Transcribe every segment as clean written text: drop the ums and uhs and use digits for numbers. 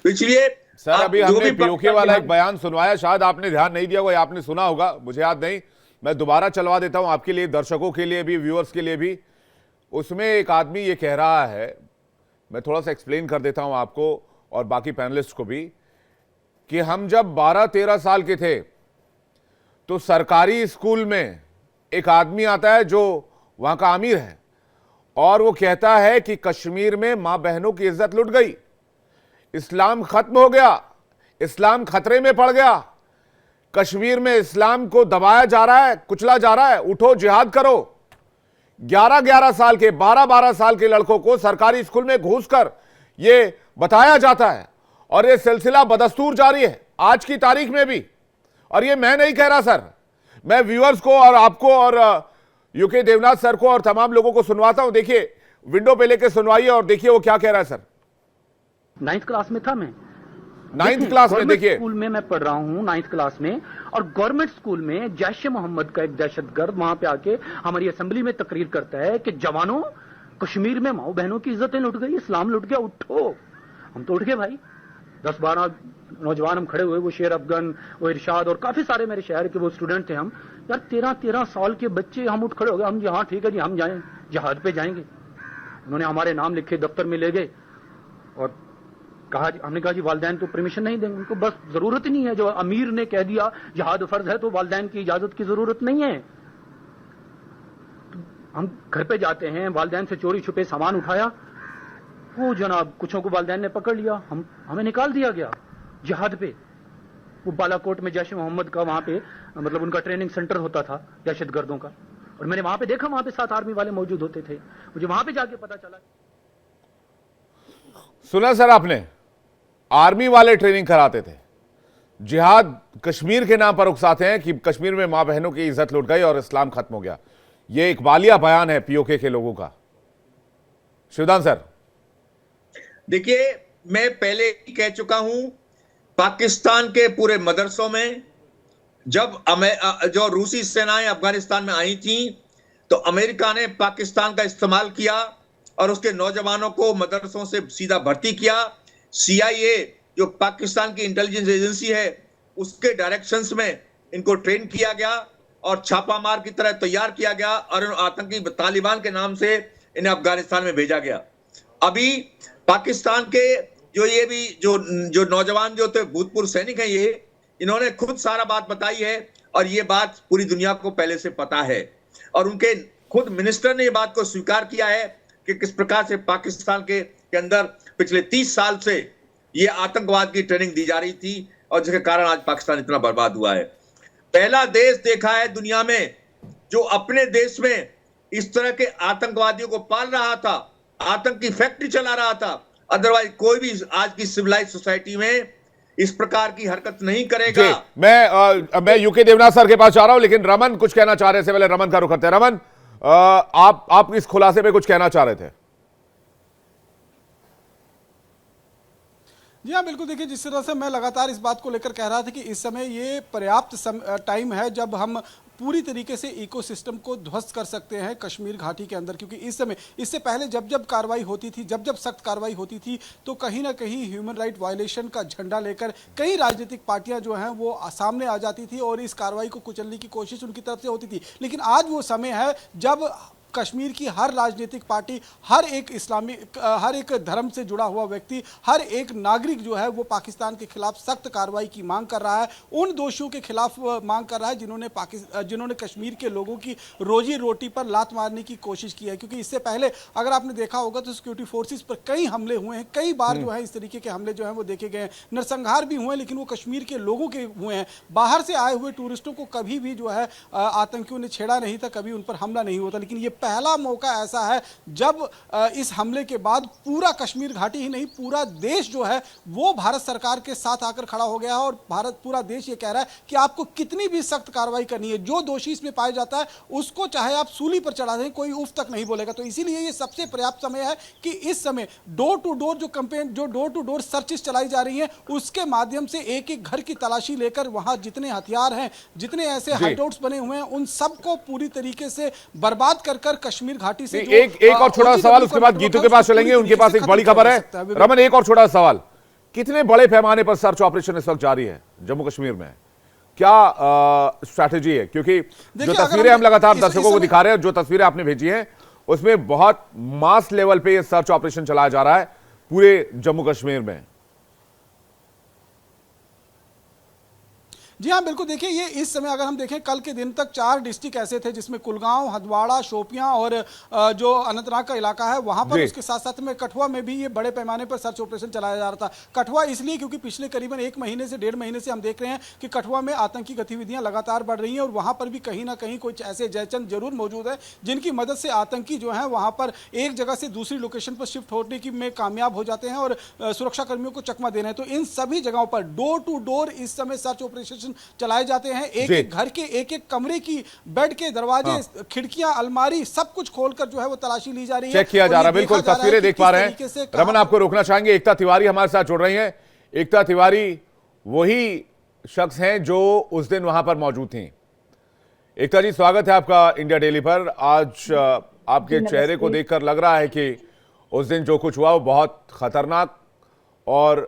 इसलिए सर आप अभी जो हमने भी पीओके वाला एक बयान सुनवाया, शायद आपने ध्यान नहीं दिया होगा या आपने सुना होगा, मुझे याद नहीं। मैं दोबारा चलवा देता हूं आपके लिए, दर्शकों के लिए भी, व्यूअर्स के लिए भी। उसमें एक आदमी ये कह रहा है, मैं थोड़ा सा एक्सप्लेन कर देता हूं आपको और बाकी पैनलिस्ट को भी, कि हम जब 12-13 साल के थे तो सरकारी स्कूल में एक आदमी आता है जो वहां का आमिर है, और वो कहता है कि कश्मीर में मां बहनों की इज्जत लुट गई, इस्लाम खत्म हो गया, इस्लाम खतरे में पड़ गया, कश्मीर में इस्लाम को दबाया जा रहा है, कुचला जा रहा है, उठो जिहाद करो। 11-11 साल के, 12-12 साल के लड़कों को सरकारी स्कूल में घुसकर यह बताया जाता है, और यह सिलसिला बदस्तूर जारी है आज की तारीख में भी। और यह मैं नहीं कह रहा सर, मैं व्यूअर्स को और आपको और यूके देवनाथ सर को और तमाम लोगों को सुनवाता हूं। देखिए, विंडो पे लेके सुनवाइए और देखिए वो क्या कह रहा है सर। 9th क्लास में था मैं, 9th क्लास में, देखिए स्कूल में मैं पढ़ रहा हूँ 9th क्लास में, और गवर्नमेंट स्कूल में जैश ए मोहम्मद का एक दहशतगर्द वहां पे आके हमारी असेंबली में तकरीर करता है कि जवानों, कश्मीर में माओ बहनों की इज्जतें लुट गई, इस्लाम लुट गया, उठो। हम तो उठ गए भाई, 10-12 नौजवान हम खड़े हुए, वो शेर अफगन, वो इरशाद और काफी सारे मेरे शहर के वो स्टूडेंट थे हम। यार 13-13 साल के बच्चे, हम उठ खड़े हो गए, हम हाँ ठीक है जी, हम जाएं, जहाज पे जाएंगे। उन्होंने हमारे नाम लिखे, दफ्तर में ले गए और कहा, हमने कहा जी वालिदैन तो परमिशन नहीं देंगे, उनको बस जरूरत ही नहीं है, जो अमीर ने कह दिया जिहाद फर्ज है तो वालिदैन की इजाजत की जरूरत नहीं है। तो हम घर पे जाते हैं, वालिदैन से चोरी छुपे सामान उठाया, वो जनाब कुछों को वालिदैन ने पकड़ लिया, हमें निकाल दिया गया जिहाद पे। वो बालाकोट में जैश ए मोहम्मद का वहां पे मतलब उनका ट्रेनिंग सेंटर होता था दहशतगर्दों का, और मैंने वहां पे देखा, वहां पे 7 आर्मी वाले मौजूद होते थे। मुझे वहां पे जाके पता चला। सुना सर आपने, आर्मी वाले ट्रेनिंग कराते थे, जिहाद कश्मीर के नाम पर उकसाते हैं कि कश्मीर में मां बहनों की इज्जत लुट गई और इस्लाम खत्म हो गया। यह एक वालिया बयान है पीओके के लोगों का। शिवदान सर, देखिए, मैं पहले ही कह चुका हूं, पाकिस्तान के पूरे मदरसों में जब जो रूसी सेनाएं अफगानिस्तान में आई थी, तो अमेरिका ने पाकिस्तान का इस्तेमाल किया और उसके नौजवानों को मदरसों से सीधा भर्ती किया। CIA, जो पाकिस्तान की इंटेलिजेंस एजेंसी है, उसके डायरेक्शंस में इनको ट्रेन किया गया और छापामार की तरह तैयार किया गया, और आतंकी तालिबान के नाम से इन्हें अफगानिस्तान में भेजा गया। अभी पाकिस्तान के ये भी जो नौजवान जो थे, भूतपूर्व सैनिक हैं, ये इन्होंने खुद सारा बात बताई है, और ये बात पूरी दुनिया को पहले से पता है, और उनके खुद मिनिस्टर ने ये बात को स्वीकार किया है कि किस प्रकार से पाकिस्तान के अंदर पिछले 30 साल से ये आतंकवाद की ट्रेनिंग दी जा रही थी, और जिसके कारण आज पाकिस्तान इतना बर्बाद हुआ है। पहला देश देखा है दुनिया में जो अपने देश में इस तरह के आतंकवादियों को पाल रहा था, आतंक की फैक्ट्री चला रहा था। अदरवाइज कोई भी आज की सिविलाइज सोसाइटी में इस प्रकार की हरकत नहीं करेगा। मैं यूके देवनाथ सर के पास जा रहा हूं, लेकिन रमन कुछ कहना चाह रहे थे, पहले रमन का रुख करते हैं। रमन, आप इस खुलासे पे कुछ कहना चाह रहे थे? जी हाँ, बिल्कुल। देखिए, जिस तरह से मैं लगातार इस बात को लेकर कह रहा था कि इस समय ये पर्याप्त टाइम है जब हम पूरी तरीके से इकोसिस्टम को ध्वस्त कर सकते हैं कश्मीर घाटी के अंदर, क्योंकि इस समय, इससे पहले जब जब कार्रवाई होती थी, जब जब सख्त कार्रवाई होती थी, तो कहीं ना कहीं ह्यूमन राइट वायलेशन का झंडा लेकर कई राजनीतिक पार्टियां जो हैं वो सामने आ जाती थी और इस कार्रवाई को कुचलने की कोशिश उनकी तरफ से होती थी। लेकिन आज वो समय है जब कश्मीर की हर राजनीतिक पार्टी, हर एक धर्म से जुड़ा हुआ व्यक्ति, हर एक नागरिक जो है वो पाकिस्तान के खिलाफ सख्त कार्रवाई की मांग कर रहा है, उन दोषियों के खिलाफ मांग कर रहा है जिन्होंने कश्मीर के लोगों की रोजी रोटी पर लात मारने की कोशिश की है। क्योंकि इससे पहले अगर आपने देखा होगा तो सिक्योरिटी फोर्सेस पर कई हमले हुए हैं, कई बार जो है इस तरीके के हमले जो हैं वो देखे गए हैं, नरसंहार भी हुए, लेकिन वो कश्मीर के लोगों के हुए हैं। बाहर से आए हुए टूरिस्टों को कभी भी जो है आतंकियों ने छेड़ा नहीं था, कभी उन पर हमला नहीं होता। लेकिन ये पहला मौका ऐसा है जब इस हमले के बाद पूरा कश्मीर घाटी ही नहीं, पूरा देश जो है वो भारत सरकार के साथ आकर खड़ा हो गया है, और पूरा देश ये कह रहा है कि आपको कितनी भी सख्त कार्रवाई करनी है, जो दोषी इसमें पाया जाता है उसको चाहे आप सूली पर चढ़ा दें, कोई उफ तक नहीं बोलेगा। तो इसीलिए ये सबसे पर्याप्त समय है कि इस समय डोर टू डोर जो कैंपेन, जो डोर टू डोर सर्चेस चलाई जा रही हैं, उसके माध्यम से एक एक घर की तलाशी लेकर वहां जितने हथियार हैं, जितने ऐसे हाइडआउट्स बने हुए हैं, उन सबको पूरी तरीके से बर्बाद कर कश्मीर घाटी से एक और छोटा सवाल, उसके बाद गीतों के पास चलेंगे, उनके पास एक बड़ी खबर है। रमन, एक और छोटा सवाल, कितने बड़े पैमाने पर सर्च ऑपरेशन इस वक्त जारी है जम्मू कश्मीर में? क्या स्ट्रैटेजी है? क्योंकि जो देखिए, अगर तस्वीरें हम लगातार इस दर्शकों को समय दिखा रहे हैं, जो तस्वीरें आपने भेजी हैं, उसमें बहुत मास लेवल पे ये सर्च ऑपरेशन चलाया जा रहा है पूरे जम्मू कश्मीर में। जी हाँ, बिल्कुल। देखिए, ये इस समय अगर हम देखें, कल के दिन तक 4 डिस्ट्रिक्ट ऐसे थे जिसमें कुलगांव, हंदवाड़ा, शोपियां और जो अनंतनाग का इलाका है वहां पर, जी। उसके साथ साथ में कठुआ में भी ये बड़े पैमाने पर सर्च ऑपरेशन चलाया जा रहा था। कठुआ इसलिए क्योंकि पिछले करीबन 1 महीने से 1.5 महीने से हम देख रहे हैं कि कठुआ में आतंकी गतिविधियां लगातार बढ़ रही हैं और वहां पर भी कहीं ना कहीं कुछ ऐसे जयचंद जरूर मौजूद है जिनकी मदद से आतंकी जो है वहां पर एक जगह से दूसरी लोकेशन पर शिफ्ट होने की में कामयाब हो जाते हैं और सुरक्षा कर्मियों को चकमा दे रहे हैं। तो इन सभी जगहों पर डोर टू डोर इस समय सर्च ऑपरेशन चलाए जाते हैं। एक जी। एक घर के एक एक कमरे की, बेड के दरवाजे, खिड़कियां, अलमारी, सब कुछ खोलकर जो है वो तलाशी ली जा रही है, चेक किया और जा ये रहा है। देखा बिल्कुल जा रहा है तस्वीरें कि देख किस पा रहे तरीके से हैं। कहां रमन, आपको रोकना चाहेंगे, एकता तिवारी हमारे साथ जुड़ रही हैं। एकता तिवारी वही शख्स हैं जो उस दिन वहां पर मौजूद थी। एकता जी, स्वागत है आपका इंडिया डेली पर। आज आपके चेहरे को देखकर लग रहा है कि उस दिन जो कुछ हुआ वो बहुत खतरनाक और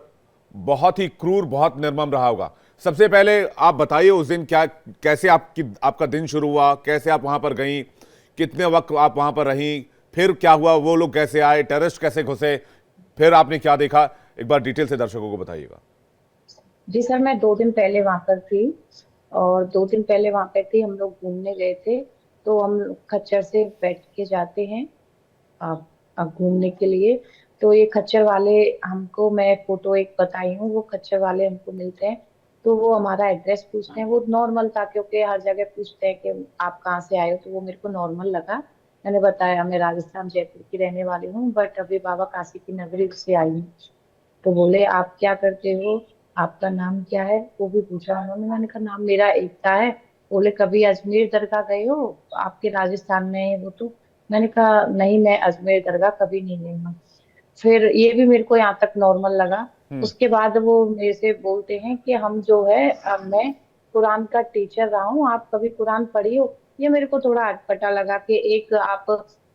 बहुत ही क्रूर, बहुत निर्मम रहा होगा। सबसे पहले आप बताइए, उस दिन कैसे आपका दिन शुरू हुआ, कैसे आप वहां पर गई, कितने वक्त आप वहां पर रहीं, फिर क्या हुआ, वो लोग कैसे आए, टेररिस्ट कैसे घुसे, फिर आपने क्या देखा, एक बार डिटेल से दर्शकों को बताइएगा। जी सर, मैं 2 दिन पहले वहां पर थी और 2 दिन पहले वहां पर थी, हम लोग घूमने गए थे। तो हम खच्चर से बैठ के जाते हैं अब घूमने के लिए। तो ये खच्चर वाले हमको, मैं फोटो एक बताई हूँ, वो खच्चर वाले हमको मिलते हैं तो वो हमारा एड्रेस पूछते हैं। वो नॉर्मल था क्योंकि हर जगह पूछते हैं कि आप कहाँ से आए हो, तो वो मेरे को नॉर्मल लगा। मैंने बताया मैं राजस्थान जयपुर की रहने वाली हूँ, बट अभी बाबा काशी की नगरी से आई हूँ। तो बोले आप क्या करते हो, आपका नाम क्या है, वो भी पूछा उन्होंने। मैंने कहा नाम मेरा एकता है। बोले कभी अजमेर दरगाह गए हो, आपके राजस्थान में है वो तो। मैंने कहा नहीं, मैं अजमेर दरगाह कभी नहीं गई हूँ। फिर ये भी मेरे को यहाँ तक नॉर्मल लगा। उसके बाद वो मेरे से बोलते हैं कि हम जो है, मैं कुरान का टीचर रहा हूँ, आप कभी कुरान पढ़ी हो। ये मेरे को थोड़ा अटपटा लगा कि एक आप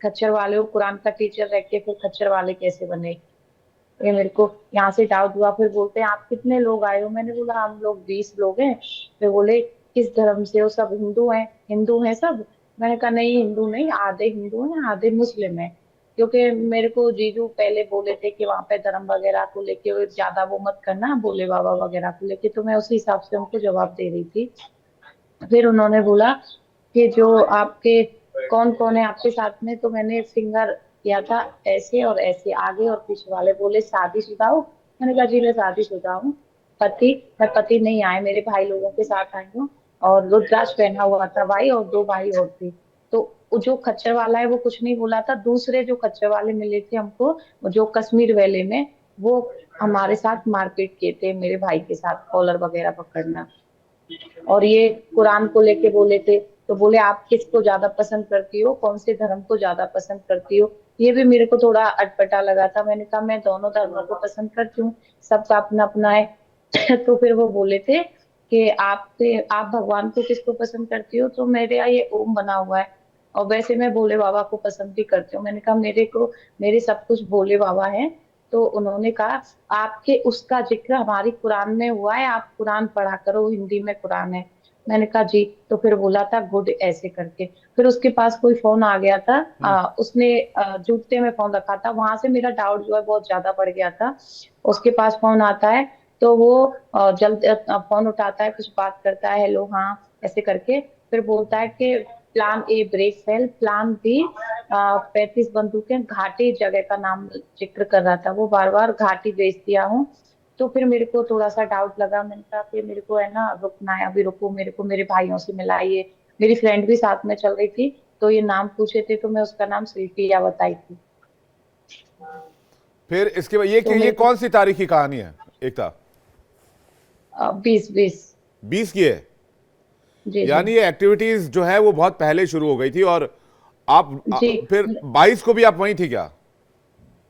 खच्चर वाले हो, कुरान का टीचर रह के फिर खच्चर वाले कैसे बने। ये मेरे को यहाँ से डाउट हुआ। फिर बोलते हैं आप कितने लोग आए हो। मैंने बोला हम लोग 20 लोग हैं। फिर बोले किस धर्म से हो, सब हिंदू हैं, हिंदू हैं सब। मैंने कहा नहीं, हिंदू नहीं, आधे हिंदू हैं आधे मुस्लिम हैं। क्योंकि मेरे को जीजू पहले बोले थे कि वहां पे धर्म वगैरह को लेके ज्यादा वो मत करना, बोले बाबा वगैरह को लेके, तो मैं उसी हिसाब से उनको जवाब दे रही थी। फिर उन्होंने बोला कि जो आपके कौन कौन है आपके साथ में, तो मैंने फिंगर किया था ऐसे और ऐसे, आगे और पीछे वाले। बोले शादीशुदा हो। मैंने कहा जी मैं शादीशुदा हूँ। मैं पति नहीं आए, मेरे भाई लोगों के साथ आई हूँ। और रुद्राक्ष पहना हुआ था भाई, और 2 भाई और थी। तो वो जो खच्चर वाला है वो कुछ नहीं बोला था। दूसरे जो खच्चर वाले मिले थे हमको, जो कश्मीर वैली में, वो हमारे साथ मारपीट किए थे, मेरे भाई के साथ कॉलर वगैरह पकड़ना। और ये कुरान को लेके बोले थे। तो बोले आप किसको ज्यादा पसंद करती हो, कौन से धर्म को ज्यादा पसंद करती हो। ये भी मेरे को थोड़ा अटपटा लगा था। मैंने कहा मैं दोनों धर्मों को पसंद करती हूँ, सबका अपना अपना है। तो फिर वो बोले थे कि आप भगवान को किसको पसंद करती हो, तो मेरे यहाँ ये ओम बना हुआ है। और वैसे मैं भोले बाबा को पसंद भी करती हूँ। मैंने कहा मेरे सब कुछ भोले बाबा है। तो उन्होंने कहा आपके उसका जिक्र हमारी कुरान में हुआ है, आप कुरान पढ़ा करो, हिंदी में कुरान है। मैंने कहा जी। तो फिर बोला था गुड ऐसे करके। फिर उसके पास कोई फोन आ गया था, उसने जूते में फोन रखा था। वहां से मेरा डाउट जो है बहुत ज्यादा बढ़ गया था। उसके पास फोन आता है तो वो जल्द फोन उठाता है, कुछ बात करता है, हेलो हाँ ऐसे करके। फिर बोलता है कि plan A break fail, plan B 35 बंदूकें, घाटी जगह का नाम जिक्र कर रहा था। वो बार बार घाटी भेज दिया हूँ। तो फिर मेरे को थोड़ा सा डाउट लगा। मैंने कहा कि मेरे को है ना रुकना है, अभी रुको, मेरे को मेरे भाइयों से मिलाइए। मेरी फ्रेंड भी साथ में चल रही थी, तो ये नाम पूछे थे तो मैं उसका नाम सिल्फिया बताई थी। फिर इसके बाद ये कौन सी तारीख की कहानी है एकता? 20 की है। जी यानी ये एक्टिविटीज जो है वो बहुत पहले शुरू हो गई थी। और आप जी। फिर 22 को भी आप वहीं थी क्या?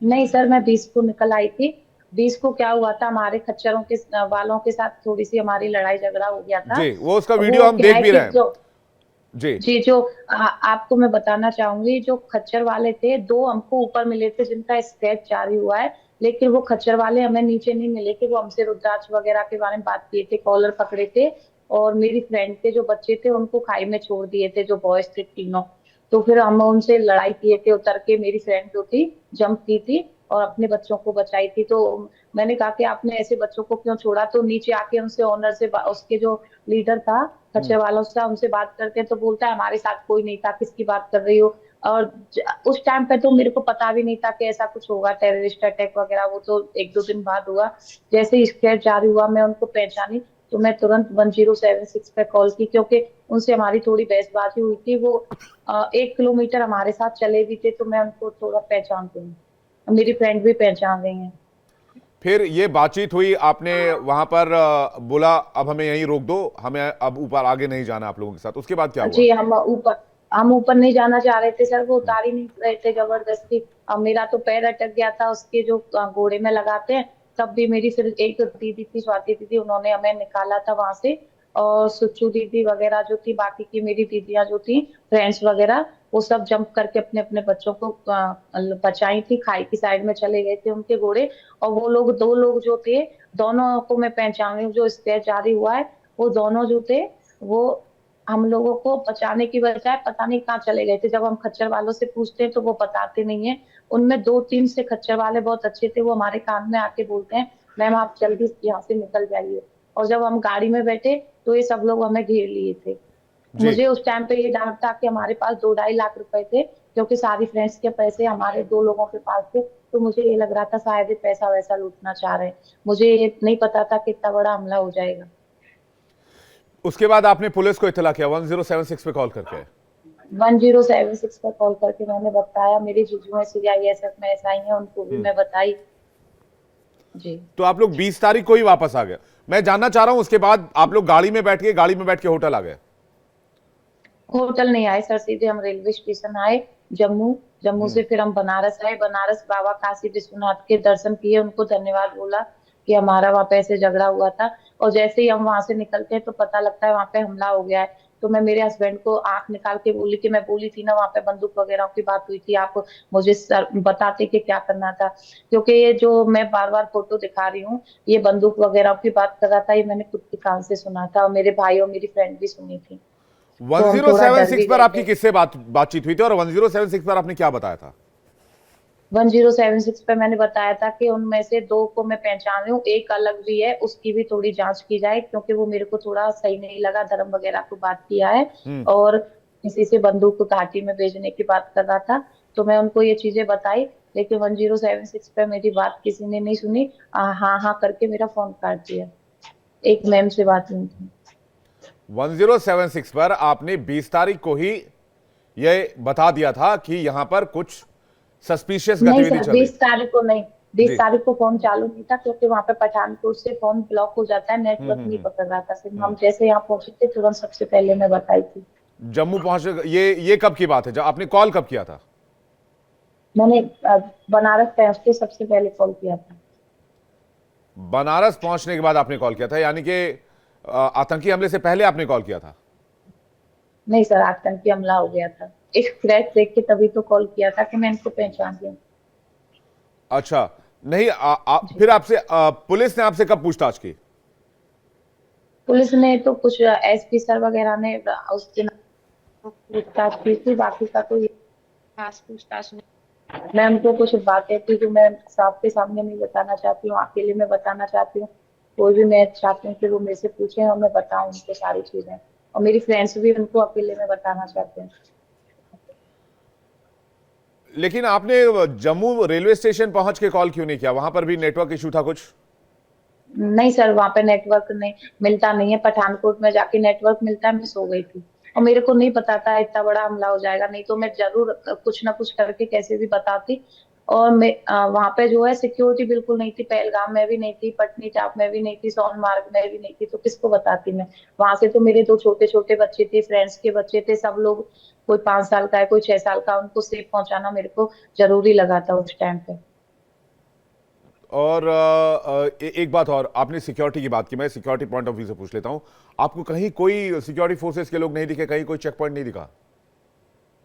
नहीं सर, मैं 20 को निकल आई थी। 20 को क्या हुआ था, हमारे खच्चरों के वालों के साथ थोड़ी सी हमारी लड़ाई झगड़ा हो गया था। जी, वो उसका वीडियो हम देख भी रहे हैं। जी जो आपको मैं बताना चाहूंगी, जो खच्चर वाले थे 2 हमको ऊपर मिले थे जिनका स्केच जारी हुआ है। लेकिन वो खच्चर वाले हमें नीचे नहीं मिले कि वो हमसे रुद्राक्ष वगैरह के बारे में बात किए थे, कॉलर पकड़े थे और मेरी फ्रेंड के जो बच्चे थे उनको खाई में छोड़ दिए थे, जो बॉयज थे तीनों। तो फिर हम उनसे लड़ाई किए थे, उतर के मेरी फ्रेंड जो थी जंप की थी और अपने बच्चों को बचाई थी। तो मैंने कहा कि आपने ऐसे बच्चों को क्यों छोड़ा, तो नीचे आके उनसे ऑनर से उसके जो लीडर था खच्चर वाला उसका उनसे बात करते हैं तो बोलता है हमारे साथ कोई नहीं था, किसकी बात कर रही हो। और उस टाइम पे तो मेरे को पता भी नहीं था कि ऐसा कुछ होगा, टेररिस्ट अटैक वगैरह, वो तो 1-2 दिन बाद हुआ। जैसे ही स्क्वाड जारी हुआ मैं उनको पहचानी तो मैं तुरंत 1076 पे कॉल की, क्योंकि उनसे हमारी थोड़ी बहसबाजी हुई थी। वो 1 किलोमीटर हमारे साथ चले भी थे तो मैं उनको थोड़ा पहचानती हूँ, मेरी फ्रेंड भी पहचान रही है। फिर ये बातचीत हुई, आपने वहां पर बोला अब हमें यहीं रोक दो, हमें अब ऊपर आगे नहीं जाना आप लोगों के साथ, उसके बाद क्या हुआ? जी, हम ऊपर नहीं जाना चाह रहे थे सर, वो उतार ही नहीं रहे थे जबरदस्ती। अब मेरा तो पैर अटक गया था उसके जो घोड़े में लगाते हैं, तब भी मेरी फिर एक दीदी थी, स्वाति दीदी, उन्होंने हमें निकाला था वहां से। और सुच्चू दीदी वगैरह जो थी, बाकी की मेरी दीदियां जो थी, फ्रेंड्स वगैरह, वो सब जंप करके अपने अपने बच्चों को बचाई थी। खाई की साइड में चले गए थे उनके घोड़े। और वो लोग 2 लोग जो थे, दोनों को मैं पहचान रही हूँ, जो स्टेज जारी हुआ है वो दोनों जो थे वो हम लोगों को बचाने की बजाय पता नहीं कहाँ चले गए थे। जब हम खच्चर वालों से पूछते हैं तो वो बताते नहीं है। उनमें 2-3 से खच्चर वाले बहुत अच्छे थे, वो हमारे कान में आके बोलते हैं मैम आप जल्दी यहाँ से निकल जाइए। और जब हम गाड़ी में बैठे तो ये सब लोग हमें घेर लिए थे। जी। मुझे उस टाइम पे ये डाउट था कि हमारे पास 2-2.5 लाख रुपए थे, क्योंकि सारी फ्रेंड्स के पैसे हमारे 2 लोगों के पास थे। तो मुझे ये लग रहा था शायद ये पैसा वैसा लूटना चाह रहे हैं। मुझे ये नहीं पता था कि इतना बड़ा हमला हो जाएगा। उसके बाद आपने पुलिस को इत्तला किया 1076 पे कॉल करके? 1076 पर कॉल करके मैंने बताया, मेरी जीजू CISF में SI है, उनको भी मैं बताई। जी, तो आप लोग 20 तारीख को ही वापस आ गए। मैं जानना चाह रहा हूं उसके बाद आप लोग गाड़ी में बैठ के होटल आ गए? होटल नहीं आए सर, सीधे हम रेलवे स्टेशन आए जम्मू से फिर हम बनारस आए। बनारस बाबा काशी विश्वनाथ के दर्शन किए, उनको धन्यवाद बोला कि हमारा वहाँ पे ऐसे झगड़ा हुआ था। और जैसे ही हम वहां से निकलते हैं तो पता लगता है वहां पे हमला हो गया है। तो मैं मेरे हस्बैंड को आंख निकाल के बोली कि मैं बोली थी ना वहां पे बंदूक वगैरह की बात हुई थी, आप मुझे सर बताते कि क्या करना था। क्योंकि ये जो मैं बार बार फोटो दिखा रही हूँ, ये बंदूक वगैरह की बात कर रहा था, ये मैंने खुद के कान से सुना था और मेरे भाई और मेरी फ्रेंड भी सुनी थी। तो हम थोड़ा डर भी 1076 पर गए आपकी थे। किससे बातचीत हुई थी और 1076 पर आपने क्या बताया था? 1076 पे मैंने बताया था कि उनमें से 2 को मैं पहचान रही हूँ, एक अलग भी है, उसकी भी थोड़ी जांच की जाए, क्योंकि वो मेरे को थोड़ा सही नहीं लगा, धर्म वगैरह को बात किया है और किसी से बंदूक को घाटी में भेजने की बात कर रहा था। तो मैं उनको ये चीजें बताई, लेकिन 1076 पे मेरी बात किसी ने नहीं सुनी। हाँ हाँ करके मेरा फोन काट दिया। एक मैम से बात हुई थी। 1076 पर आपने 20 तारीख को ही यह बता दिया था कि यहां पर कुछ सस्पिशियस नहीं गतिविधि सर, चल रही। 20 तारीख को नहीं, 20 जी। तारीख को फोन चालू नहीं था, क्योंकि वहां पे पठानकोट से फोन ब्लॉक हो जाता है, नेटवर्क नहीं पकड़ रहा था। सिर्फ हम जैसे यहाँ पहुंचे थे तुरंत सबसे पहले मैं बताई थी। जम्मू पहुंचे, ये कब की बात है? जब आपने कॉल कब किया था? मैंने बनारस पहुंच के सबसे पहले कॉल किया था। बनारस पहुंचने के बाद आपने कॉल किया था, यानी कि आतंकी हमले से पहले आपने कॉल किया था? नहीं सर, आतंकी हमला हो गया था, एक फ्लैश देख के तभी तो कॉल किया था कि मैं इनको पहचान लूं। अच्छा, नहीं फिर आपसे पुलिस ने आपसे कब पूछताछ की? पुलिस ने तो कुछ SP सर वगैरह ने उस दिन पूछताछ की थी, बाकी का कोई खास पूछताछ नहीं। मैं उनको कुछ बातें थी जो मैं सबके सामने नहीं बताना चाहती हूँ, अकेले में बताना चाहती हूँ। कोई भी मैं चाहती हूँ कि वो मेरे से पूछे और मैं बताऊं उनको सारी चीजें, और मेरी फ्रेंड्स भी उनको अकेले में बताना चाहते हैं। लेकिन आपने जम्मू रेलवे स्टेशन पहुंच के कॉल क्यों नहीं किया? वहां पर भी नेटवर्क इशू था कुछ? नहीं सर, वहां पे नेटवर्क नहीं मिलता, नहीं है। पठानकोट में जाके नेटवर्क मिलता है, मैं सो गई थी और मेरे को नहीं पता था इतना बड़ा हमला हो जाएगा, नहीं तो मैं जरूर कुछ ना कुछ करके कैसे भी बताती। और मैं वहां पे जो है सिक्योरिटी बिल्कुल नहीं थी, पहलगाम में भी नहीं थी, पटनी टॉप में भी नहीं थी, सोनमार्ग में भी नहीं थी, तो किसको बताती मैं। वहां से तो मेरे 2 छोटे छोटे बच्चे थे, फ्रेंड्स के बच्चे थे, सब लोग, कोई 5 साल का है, कोई 6 साल का, उनको सेफ पहुंचाना मेरे को जरूरी लगा था उस टाइम पे। और एक बात और, आपने सिक्योरिटी की बात की, मैं सिक्योरिटी पॉइंट ऑफ व्यू से पूछ लेता हूं, आपको कहीं कोई सिक्योरिटी फोर्सेस के लोग नहीं दिखे? कहीं कोई चेक पॉइंट नहीं दिखा?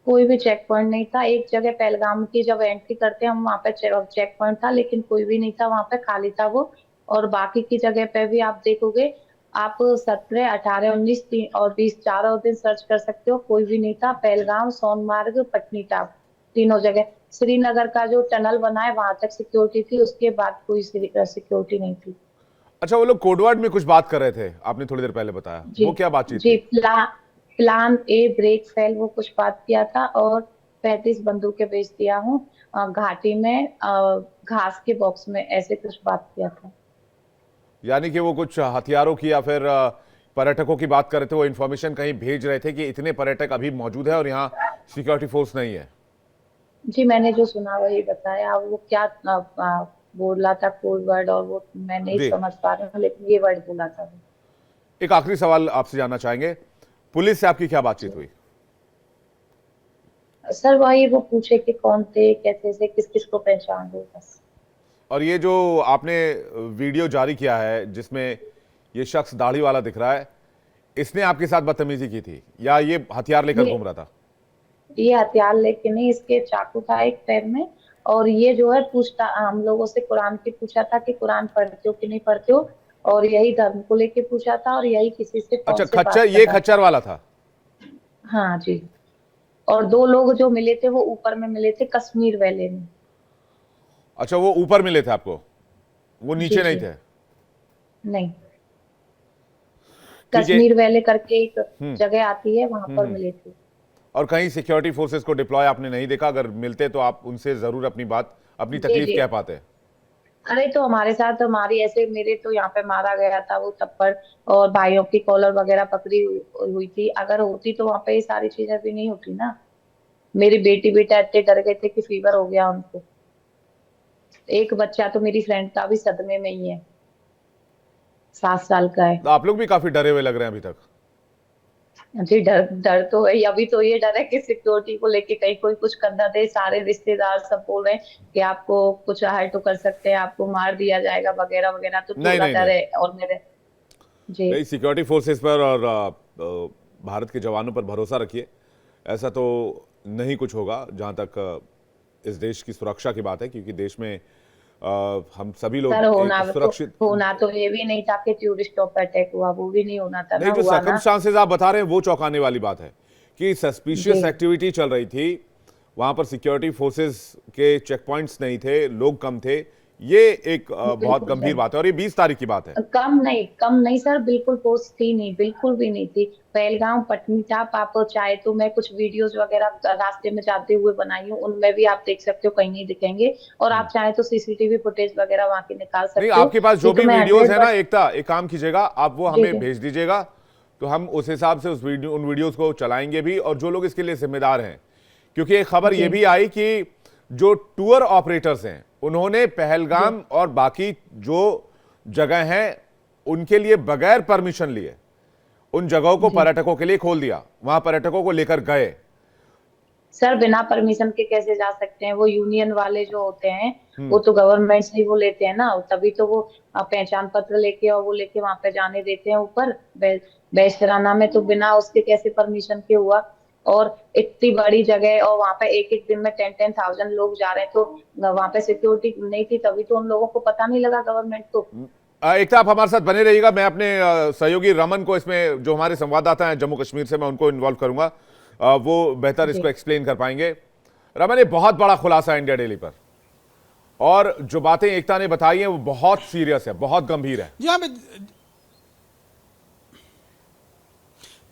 कोई भी चेक पॉइंट नहीं था। एक जगह पहलगाम की जब एंट्री करते हैं हम, वहां पे चेक पॉइंट था, लेकिन कोई भी नहीं था वहां पे, खाली था वो। और बाकी की जगह पे भी आप देखोगे, आप 17, 18, 19 और 20 चारों दिन सर्च कर सकते हो, कोई भी नहीं था। पहलगाम, सोनमार्ग, पटनीटाप, तीनों जगह। श्रीनगर का जो टनल बना है वहां तक सिक्योरिटी थी, उसके बाद कोई सिक्योरिटी नहीं थी। अच्छा, वो लोग कोडवर्ड में कुछ बात कर रहे थे, आपने थोड़ी देर पहले बताया, जी वो क्या बातचीत जी, थी? प्लान ए ब्रेक फेल, वो कुछ बात किया था। और 35 बंदूकें बेच दिया हूँ घाटी में, घास के बॉक्स में, ऐसे कुछ बात किया था। यानी कि वो कुछ हथियारों की या फिर पर्यटकों की बात कर रहे थे, वो इन्फॉर्मेशन कहीं भेज रहे थे कि इतने पर्यटक अभी मौजूद है और यहाँ सिक्योरिटी फोर्स नहीं है। जी, मैंने जो सुना वही बताया। वो क्या बोला था कोड वर्ड, और वो मैं नहीं जी, समझ पा रही हूँ, लेकिन ये वर्ड बोला था वो। एक आखिरी सवाल आपसे जानना चाहेंगे, पुलिस से आपकी क्या बातचीत हुई? सर वही वो पूछे कि कौन थे, कैसे से, किस किस को पहचान लो, बस। और ये जो आपने वीडियो जारी किया है जिसमें ये शख्स दाढ़ी वाला दिख रहा है, इसने आपके साथ बदतमीजी की थी या ये हथियार लेकर ये घूम रहा था? ये हथियार लेके नहीं, इसके चाकू था एक पैर में। और ये जो है पूछता हम लोगों से कुरान की पूछा था कि कुरान पढ़ते हो कि नहीं पढ़ते हो, और यही धर्म को लेके पूछा था, और यही किसी से फोन अच्छा, से खच्चर, बात कर ये रहा खच्चर था। वाला था? हाँ जी। और 2 लोग जो मिले थे वो ऊपर में मिले थे, कश्मीर वैली में। अच्छा, वो ऊपर मिले थे आपको, वो जी नीचे नहीं जी, थे? नहीं, ठीक है। कश्मीर वैली करके एक हम्म जगह आती है, वहां पर हम्म। मिले थे। और कहीं सिक्योरिटी फोर्सेस को डिप्लॉय आपने नहीं देखा? अगर मिलते तो आप उनसे जरूर अपनी बात, अपनी जी तकलीफ जी। कह पाते। अरे तो हमारे साथ, हमारी ऐसे, मेरे तो यहाँ पे मारा गया था वो थप्पड़, और भाइयों की कॉलर वगैरह पकड़ी हुई थी। अगर होती तो वहां पे ये सारी चीजें भी नहीं होती ना। मेरी बेटी बेटा इतने डर गए थे कि फीवर हो गया उनको। एक बच्चा तो मेरी फ्रेंड का भी सदमे में ही है, 7 साल का है। तो आप लोग भी काफी डरे हुए लग रहे हैं अभी तक। जी, डर डर तो है ही। अभी तो ये डर है कि सिक्योरिटी को लेके कहीं कोई कुछ कर ना दे। सारे रिश्तेदार सब बोल रहे हैं कि आपको कुछ हाल तो कर सकते हैं, आपको मार दिया जाएगा वगैरह वगैरह, तो नहीं थोड़ा नहीं डर नहीं है। और मेरे जी नहीं, सिक्योरिटी फोर्सेस पर और भारत के जवानों पर भरोसा रखिए, ऐसा तो नहीं कुछ होगा जहां तक इस देश की सुरक्षा की बात है, क्योंकि देश में हम सभी लोग सर, एक सुरक्षित। होना तो ये भी नहीं था कि टूरिस्टों पर अटैक हुआ, वो भी नहीं होना था नहीं, ना, जो हुआ ना। सर्कमस्टांसेस आप बता रहे हैं वो चौंकाने वाली बात है कि सस्पिशियस जी एक्टिविटी चल रही थी, वहां पर सिक्योरिटी फोर्सेस के चेक पॉइंट्स नहीं थे, लोग कम थे। ये एक बहुत बिल्कुल गंभीर सर। बात है और ये 20 तारीख की बात है। कम नहीं सर, बिल्कुल पोस्ट थी नहीं, बिल्कुल भी नहीं थी। पहलगाम, पटनीटाप, आप चाहे तो मैं कुछ वीडियोस वगैरह रास्ते में जाते हुए बनाई हूँ, उनमें भी आप देख सकते हो, कहीं नहीं दिखेंगे। और आप चाहे तो सीसीटीवी फुटेज वगैरह वहां की निकाल नहीं, सकते हो। आपके पास ये जो तो भी मैं वीडियोस है ना 100%। एकता, एक काम कीजिएगा, आप वो जी हमें जी भेज दीजिएगा, तो हम उस हिसाब से उन वीडियोस को चलाएंगे भी, और जो लोग इसके लिए जिम्मेदार हैं, क्योंकि एक खबर ये जी भी आई कि जो टूर ऑपरेटर्स हैं उन्होंने जी पहलगाम और बाकी जो जगह हैं उनके लिए बगैर परमिशन लिए उन जगहों को जी पर्यटकों के लिए खोल दिया, वहां पर्यटकों को लेकर गए। सर, बिना परमिशन के कैसे जा सकते हैं? वो यूनियन वाले जो होते हैं, हम्म वो तो गवर्नमेंट से ही वो लेते हैं ना, तभी तो वो पहचान पत्र लेके और वो लेके वहां पे जाने देते हैं ऊपर। बेशराना में तो बिना उसके कैसे परमिशन के हुआ? और इतनी बड़ी जगह, और वहां पे एक एक दिन में 10,000 लोग जा रहे हैं, तो वहां पे सिक्योरिटी नहीं थी, तभी तो उन लोगों को पता नहीं लगा, गवर्नमेंट को। एकता, आप हमारे साथ बने रहिएगा, मैं अपने सहयोगी रमन को, इसमें जो हमारे संवाददाता हैं जम्मू कश्मीर से, मैं उनको इन्वॉल्व करूंगा, वो बेहतर जी इसको एक्सप्लेन कर पाएंगे। रमन, ये बहुत बड़ा खुलासा है इंडिया डेली पर, और जो बातें एकता ने बताई हैं वो बहुत सीरियस है, बहुत गंभीर है।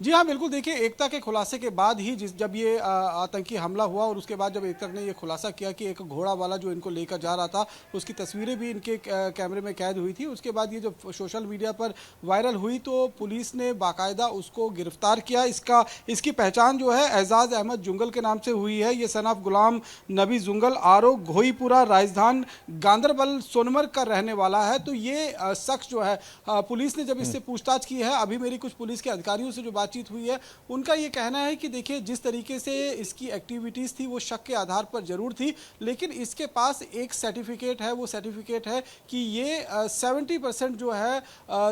जी हाँ, बिल्कुल। देखिए, एकता के खुलासे के बाद ही जब ये आतंकी हमला हुआ, और उसके बाद जब एकता ने ये खुलासा किया कि एक घोड़ा वाला जो इनको लेकर जा रहा था, उसकी तस्वीरें भी इनके कैमरे में कैद हुई थी, उसके बाद ये जब सोशल मीडिया पर वायरल हुई तो पुलिस ने बाकायदा उसको गिरफ्तार किया। इसकी पहचान जो है एजाज अहमद जुंगल के नाम से हुई है। ये son of Ghulam Nabi jungle, आरो घोईपुरा, राजधान गांदरबल, सोनमर्ग का रहने वाला है। तो ये शख्स जो है, पुलिस ने जब इससे पूछताछ की है, अभी मेरी कुछ पुलिस के अधिकारियों से जो बातचीत हुई है, उनका ये कहना है कि देखिए जिस तरीके से इसकी एक्टिविटीज़ थी वो शक के आधार पर जरूर थी, लेकिन इसके पास एक सर्टिफिकेट है, वो सर्टिफिकेट है कि ये 70% जो है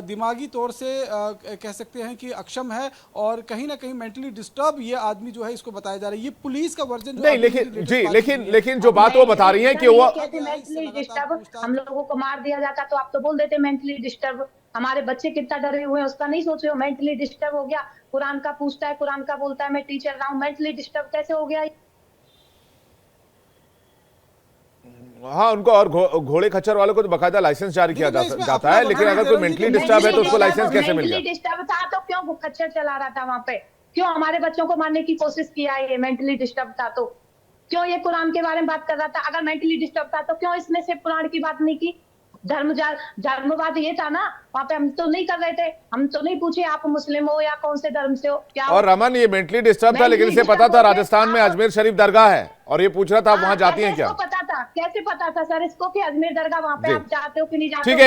दिमागी तौर से कह सकते हैं कि अक्षम है और कहीं ना कहीं मेंटली डिस्टर्ब ये आदमी जो है इसको बताया जा रहा है। ये पुलिस का वर्जन नहीं, लेकिन जो बात वो बता रही है कि वो मेंटली डिस्टर्ब, हम लोगों को मार दिया जाता तो आप तो बोल देते मेंटली डिस्टर्ब। हमारे बच्चे कितना डरे हुए हैं उसका नहीं सोचे हो, मेंटली डिस्टर्ब हो गया। कुरान का पूछता है, कुरान का बोलता है मैं टीचर रहा हूँ, मेंटली डिस्टर्ब कैसे हो गया? हाँ, उनको और घोड़े खच्चर वालों को तो बकायदा लाइसेंस जारी किया जाता है, लेकिन अगर कोई मेंटली डिस्टर्ब है तो उसको लाइसेंस कैसे मिल गया? मेंटली डिस्टर्ब था तो क्यों खच्चर चला रहा था वहां पे? क्यों हमारे बच्चों को मारने की कोशिश किया? ये मेंटली डिस्टर्ब था तो क्यों ये कुरान के बारे में बात कर रहा था? अगर मेंटली डिस्टर्ब था तो क्यों इसने सिर्फ कुरान की बात नहीं की? धर्मवाद ये था ना, वहाँ पे हम तो नहीं कर रहे थे, हम तो नहीं पूछे आप मुस्लिम हो या कौन से धर्म से हो क्या हो? और रमन, ये मेंटली डिस्टर्ब था, लेकिन इसे पता था राजस्थान में अजमेर शरीफ दरगाह है और ये पूछ रहा था आप वहां जाती हैं क्या? पता था, कैसे पता था सर इसको कि अजमेर दरगाह वहाँ पे आप जाते हो कि नहीं जाते? ठीक है।